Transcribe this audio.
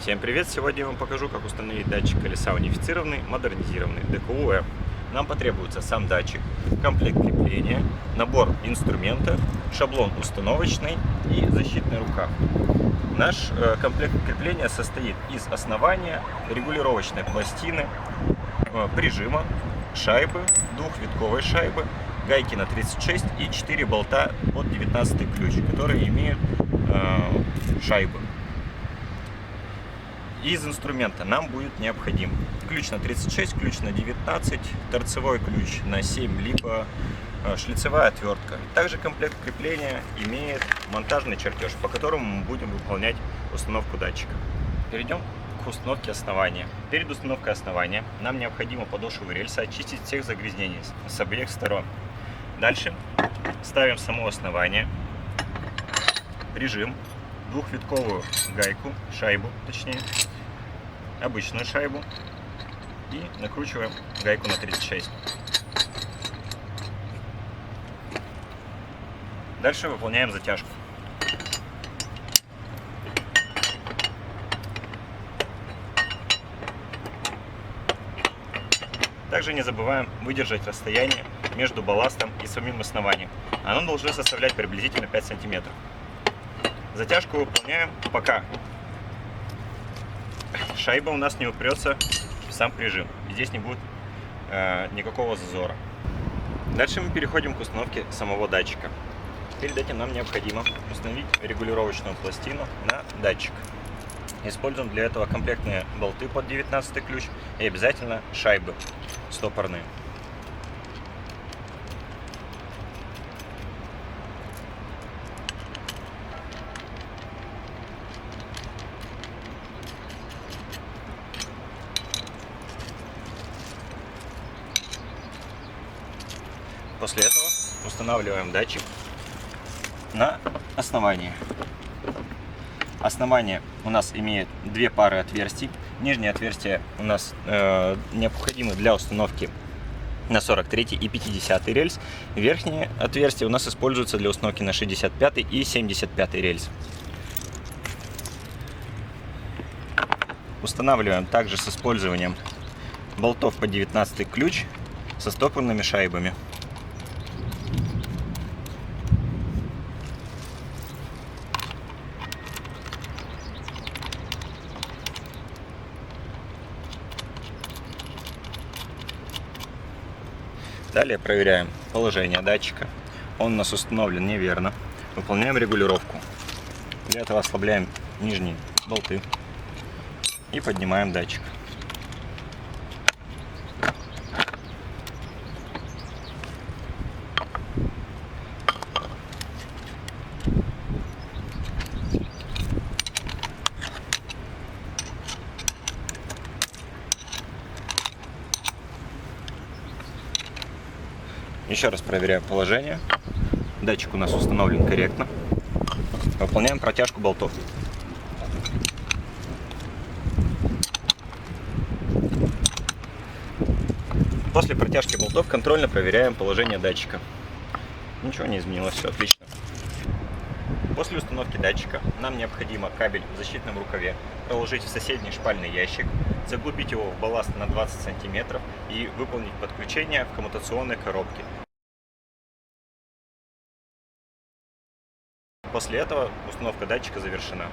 Всем привет! Сегодня я вам покажу, как установить датчик колеса унифицированный, модернизированный ДКУ-М. Нам потребуется сам датчик, комплект крепления, набор инструмента, шаблон установочный и защитный рукав. Наш комплект крепления состоит из основания, регулировочной пластины, прижима, шайбы, двухвитковой шайбы, гайки на 36 и 4 болта под 19 ключ, которые имеют шайбы. Из инструмента нам будет необходим ключ на 36, ключ на 19, торцевой ключ на 7, либо шлицевая отвертка. Также комплект крепления имеет монтажный чертеж, по которому мы будем выполнять установку датчика. Перейдем к установке основания. Перед установкой основания нам необходимо подошву рельса очистить всех загрязнений с обеих сторон. Дальше ставим само основание, прижим, двухвитковую гайку, шайбу точнее, обычную шайбу, и накручиваем гайку на 36. Дальше выполняем затяжку. Также не забываем выдержать расстояние между балластом и самим основанием. Оно должно составлять приблизительно 5 сантиметров. Затяжку выполняем, пока шайба у нас не упрется в сам прижим. И здесь не будет никакого зазора. Дальше мы переходим к установке самого датчика. Перед этим нам необходимо установить регулировочную пластину на датчик. Используем для этого комплектные болты под 19 ключ и обязательно шайбы стопорные. После этого устанавливаем датчик на основание. Основание у нас имеет две пары отверстий. Нижнее отверстие у нас необходимо для установки на 43 и 50 рельс. Верхнее отверстие у нас используется для установки на 65 и 75 рельс. Устанавливаем также с использованием болтов по 19 ключ со стопорными шайбами. Далее проверяем положение датчика. Он у нас установлен неверно. Выполняем регулировку. Для этого ослабляем нижние болты и поднимаем датчик. Еще раз проверяем положение. Датчик у нас установлен корректно. Выполняем протяжку болтов. После протяжки болтов контрольно проверяем положение датчика. Ничего не изменилось, все отлично. После установки датчика нам необходимо кабель в защитном рукаве проложить в соседний шпальный ящик, заглубить его в балласт на 20 см и выполнить подключение в коммутационной коробке. После этого установка датчика завершена.